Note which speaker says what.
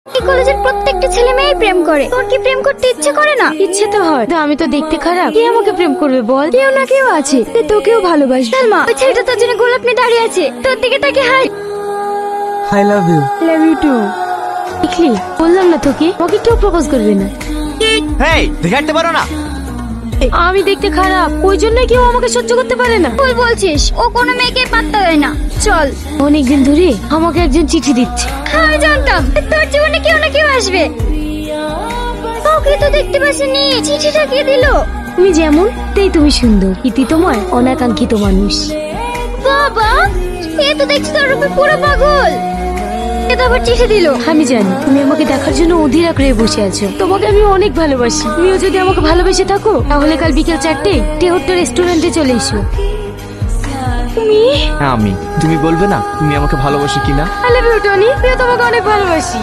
Speaker 1: এই কলেজের প্রত্যেকটা ছেলে মেয়ে প্রেম করে, তোর কি প্রেম করতে ইচ্ছে করে না?
Speaker 2: ইচ্ছে তো হয়, তো আমি তো দেখতে খারাপ, কে আমাকে প্রেম করবে বল?
Speaker 1: কেউ না কেউ আছে যে তোকেও ভালোবাসে। সালমা, ওই ছেলেটা তোর জন্য গোলাপ নিয়ে দাঁড়িয়ে আছে, তোর দিকে তাকে হাই।
Speaker 3: I love you.
Speaker 2: Love you too. দেখলি, বললাম না তোকে, ওকে কেউ প্রপোজ করবে না।
Speaker 3: হেই, দেখে হাঁটতে পারো না?
Speaker 2: আমি দেখতে খারাপ, ওই জন্য কেউ আমাকে সহ্য করতে পারে না।
Speaker 1: ভুল বলছিস, ও কোনো মেয়েকে পাত্তা দেয় না। চল।
Speaker 2: অনেকদিন ধরে আমাকে একজন চিঠি দিচ্ছে।
Speaker 1: আমি জানতাম তোর জীবনে কেউ না কেউ আসবে। ওকে তো দেখতে পাসনি, চিঠিটা কে দিল?
Speaker 2: তুমি যেমন তাই তুমি সুন্দর, ইতি তোমার অনাকাঙ্ক্ষিত মানুষ।
Speaker 1: বাবা, এ তো দেখছি তোর উপর পুরো পাগল। এ তো আবার চিঠি দিল।
Speaker 2: আমি জানি তুমি আমাকে দেখার জন্য অধীর আগ্রহে বসে আছো। তোমাকে আমি অনেক ভালোবাসি। তুমিও যদি আমাকে ভালোবেসে থাকো তাহলে কাল বিকেল 4টে টেহট্ট রেস্টুরেন্টে চলে এসো।
Speaker 3: আমি, তুমি বলবে না তুমি আমাকে ভালোবাসো কিনা?
Speaker 2: আই লাভ ইউ টনি, আমিও তোমাকে অনেক ভালোবাসি।